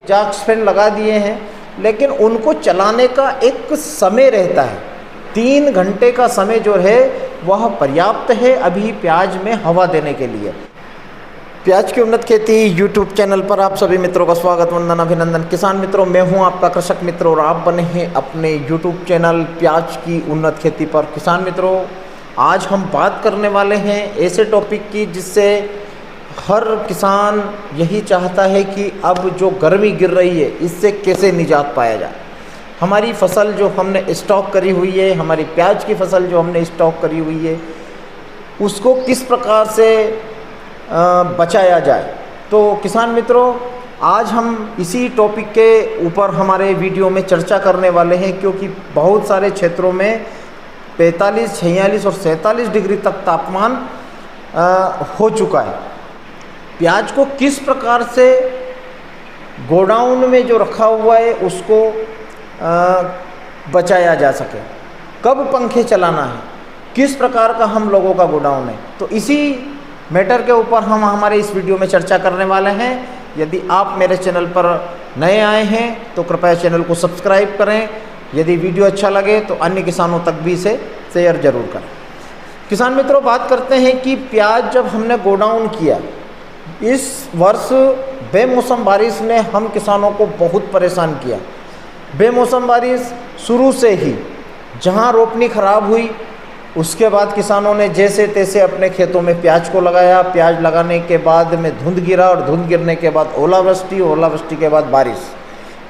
Exhaust fan लगा दिए हैं, लेकिन उनको चलाने का एक समय रहता है। 3 घंटे का समय जो है वह पर्याप्त है अभी प्याज में हवा देने के लिए। प्याज की उन्नत खेती यूट्यूब चैनल पर आप सभी मित्रों का स्वागत, वंदन, अभिनंदन। किसान मित्रों, मैं हूं आपका कृषक मित्र और आप बने हैं अपने यूट्यूब चैनल प्याज की उन्नत खेती पर। किसान मित्रों, आज हम बात करने वाले हैं ऐसे टॉपिक की जिससे हर किसान यही चाहता है कि अब जो गर्मी गिर रही है इससे कैसे निजात पाया जाए। हमारी फसल जो हमने स्टॉक करी हुई है, हमारी प्याज की फसल जो हमने स्टॉक करी हुई है, उसको किस प्रकार से बचाया जाए। तो किसान मित्रों, आज हम इसी टॉपिक के ऊपर हमारे वीडियो में चर्चा करने वाले हैं, क्योंकि बहुत सारे क्षेत्रों में 45, 46 और 47 डिग्री तक तापमान हो चुका है। प्याज को किस प्रकार से गोडाउन में जो रखा हुआ है उसको बचाया जा सके, कब पंखे चलाना है, किस प्रकार का हम लोगों का गोडाउन है, तो इसी मैटर के ऊपर हम हमारे इस वीडियो में चर्चा करने वाले हैं। यदि आप मेरे चैनल पर नए आए हैं तो कृपया चैनल को सब्सक्राइब करें। यदि वीडियो अच्छा लगे तो अन्य किसानों तक भी इसे शेयर जरूर करें। किसान मित्रों, बात करते हैं कि प्याज जब हमने गोडाउन किया, इस वर्ष बेमौसम बारिश ने हम किसानों को बहुत परेशान किया। बेमौसम बारिश शुरू से ही जहां रोपनी खराब हुई, उसके बाद किसानों ने जैसे तैसे अपने खेतों में प्याज को लगाया। प्याज लगाने के बाद में धुंध गिरा और धुंध गिरने के बाद ओलावृष्टि, ओलावृष्टि के बाद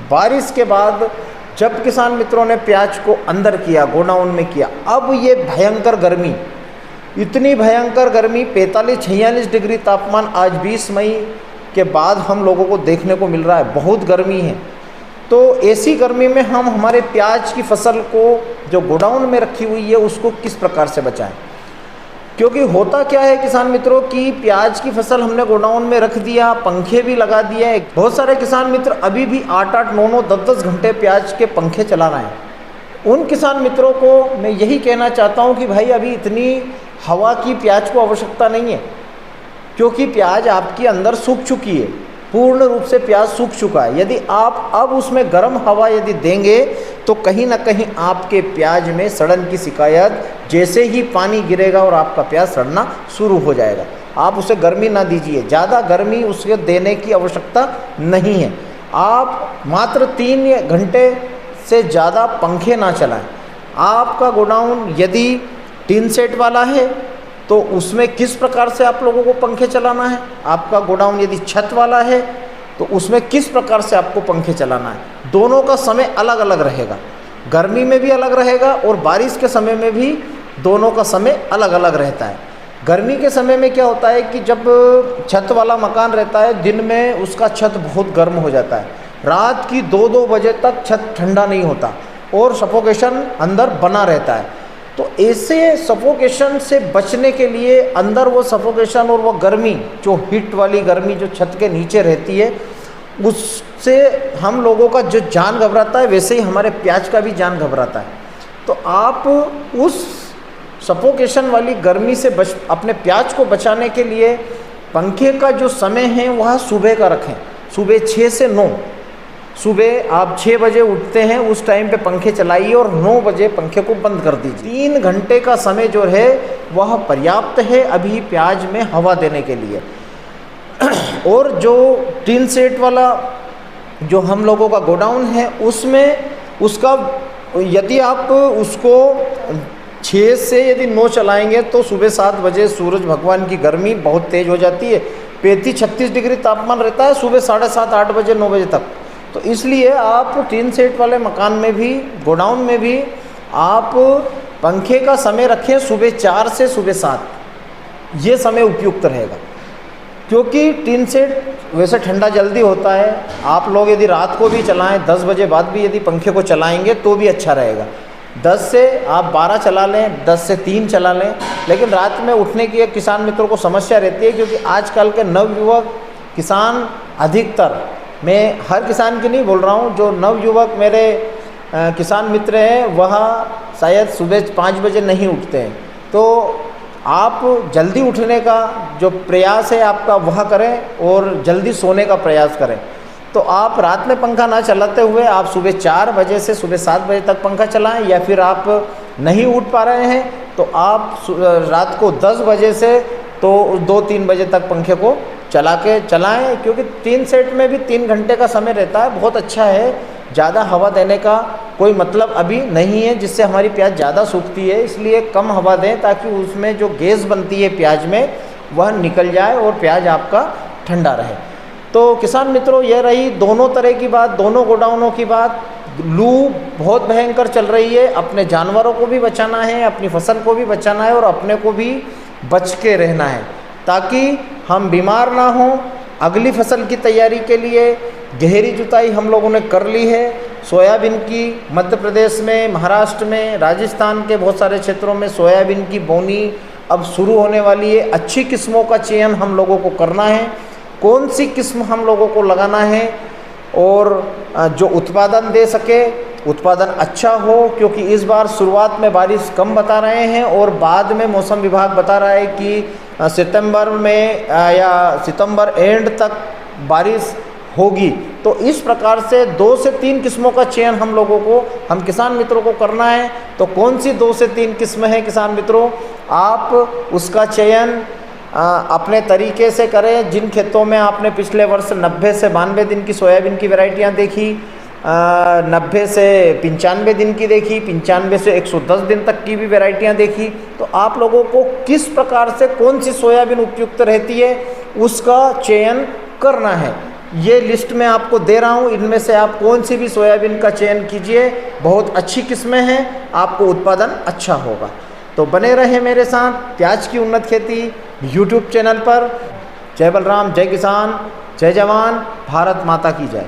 बारिश के बाद जब किसान मित्रों ने प्याज को अंदर किया, गोडाउन में किया, अब ये भयंकर गर्मी, इतनी भयंकर गर्मी 45-46 डिग्री तापमान आज 20 मई के बाद हम लोगों को देखने को मिल रहा है। बहुत गर्मी है। तो ऐसी गर्मी में हम हमारे प्याज की फसल को जो गोडाउन में रखी हुई है उसको किस प्रकार से बचाएं। क्योंकि होता क्या है किसान मित्रों कि प्याज की फसल हमने गोडाउन में रख दिया, पंखे भी लगा दिए। बहुत सारे किसान मित्र अभी भी 8-8, 9-9, 10-10 घंटे प्याज के पंखे चला रहे हैं। उन किसान मित्रों को मैं यही कहना चाहता हूं कि भाई अभी इतनी हवा की प्याज को आवश्यकता नहीं है, क्योंकि प्याज आपकी अंदर सूख चुकी है, पूर्ण रूप से प्याज सूख चुका है। यदि आप अब उसमें गर्म हवा यदि देंगे तो कहीं ना कहीं आपके प्याज में सड़न की शिकायत, जैसे ही पानी गिरेगा और आपका प्याज सड़ना शुरू हो जाएगा। आप उसे गर्मी ना दीजिए, ज़्यादा गर्मी उसके देने की आवश्यकता नहीं है। आप मात्र 3 घंटे से ज़्यादा पंखे ना चलाएं। आपका गोडाउन यदि टीन सेट वाला है तो उसमें किस प्रकार से आप लोगों को पंखे चलाना है। आपका गोडाउन यदि छत वाला है तो उसमें किस प्रकार से आपको पंखे चलाना है। दोनों का समय अलग अलग रहेगा, गर्मी में भी अलग रहेगा और बारिश के समय में भी दोनों का समय अलग अलग रहता है। गर्मी के समय में क्या होता है कि जब छत वाला मकान रहता है, दिन में उसका छत बहुत गर्म हो जाता है, रात की 2-2 बजे तक छत ठंडा नहीं होता और सफोकेशन अंदर बना रहता है। तो ऐसे सफोकेशन से बचने के लिए अंदर वो सफोकेशन और वो गर्मी, जो हीट वाली गर्मी जो छत के नीचे रहती है, उससे हम लोगों का जो जान घबराता है, वैसे ही हमारे प्याज का भी जान घबराता है। तो आप उस सफोकेशन वाली गर्मी से अपने प्याज को बचाने के लिए पंखे का जो समय है वह सुबह का रखें। सुबह 6 से 9, सुबह आप 6 बजे उठते हैं उस टाइम पे पंखे चलाइए और 9 बजे पंखे को बंद कर दीजिए। 3 घंटे का समय जो है वह पर्याप्त है अभी प्याज में हवा देने के लिए। और जो टीन सेट वाला जो हम लोगों का गोडाउन है उसमें उसका यदि आप उसको 6 से यदि 9 चलाएंगे तो सुबह 7 बजे सूरज भगवान की गर्मी बहुत तेज़ हो जाती है। 35-36 डिग्री तापमान रहता है सुबह 7:30, 8 बजे, 9 बजे तक। तो इसलिए आप टीन सेट वाले मकान में भी, गोडाउन में भी आप पंखे का समय रखें सुबह 4 से सुबह 7। ये समय उपयुक्त रहेगा, क्योंकि टीन सेट वैसे ठंडा जल्दी होता है। आप लोग यदि रात को भी चलाएं, 10 बजे बाद भी यदि पंखे को चलाएंगे तो भी अच्छा रहेगा। 10 से आप 12 चला लें, 10 से 3 चला लें। लेकिन रात में उठने की एक किसान मित्रों को समस्या रहती है, क्योंकि आजकल के नवयुवक किसान अधिकतर, मैं हर किसान की नहीं बोल रहा हूँ, जो नवयुवक मेरे किसान मित्र हैं वह शायद सुबह 5 बजे नहीं उठते हैं। तो आप जल्दी उठने का जो प्रयास है आपका वह करें और जल्दी सोने का प्रयास करें। तो आप रात में पंखा ना चलाते हुए आप सुबह 4 बजे से सुबह 7 बजे तक पंखा चलाएं, या फिर आप नहीं उठ पा रहे हैं तो आप रात को 10 बजे से तो 2-3 बजे तक पंखे को चलाएं, क्योंकि 3 सेट में भी 3 घंटे का समय रहता है, बहुत अच्छा है। ज़्यादा हवा देने का कोई मतलब अभी नहीं है, जिससे हमारी प्याज ज़्यादा सूखती है, इसलिए कम हवा दें ताकि उसमें जो गैस बनती है प्याज में वह निकल जाए और प्याज आपका ठंडा रहे। तो किसान मित्रों, यह रही दोनों तरह की बात, दोनों गोडाउनों की बात। लू बहुत भयंकर चल रही है, अपने जानवरों को भी बचाना है, अपनी फसल को भी बचाना है और अपने को भी बच के रहना है ताकि हम बीमार ना हों। अगली फसल की तैयारी के लिए गहरी जुताई हम लोगों ने कर ली है। सोयाबीन की मध्य प्रदेश में, महाराष्ट्र में, राजस्थान के बहुत सारे क्षेत्रों में सोयाबीन की बोनी अब शुरू होने वाली है। अच्छी किस्मों का चयन हम लोगों को करना है, कौन सी किस्म हम लोगों को लगाना है और जो उत्पादन दे सके, उत्पादन अच्छा हो, क्योंकि इस बार शुरुआत में बारिश कम बता रहे हैं और बाद में मौसम विभाग बता रहा है कि सितंबर में या सितंबर एंड तक बारिश होगी। तो इस प्रकार से 2 से 3 किस्मों का चयन हम लोगों को, हम किसान मित्रों को करना है। तो कौन सी 2 से 3 किस्में हैं किसान मित्रों, आप उसका चयन अपने तरीके से करें। जिन खेतों में आपने पिछले वर्ष 90 से 92 दिन की सोयाबीन की वैरायटियाँ देखी, 90 से 95 दिन की देखी, 95 से 110 दिन तक की भी वैरायटियाँ देखी, तो आप लोगों को किस प्रकार से कौन सी सोयाबीन उपयुक्त रहती है उसका चयन करना है। ये लिस्ट मैं आपको दे रहा हूँ, इनमें से आप कौन सी भी सोयाबीन का चयन कीजिए, बहुत अच्छी किस्में हैं, आपको उत्पादन अच्छा होगा। तो बने रहे मेरे साथ प्याज की उन्नत खेती यूट्यूब चैनल पर। जय बलराम, जय किसान, जय जवान, भारत माता की जय।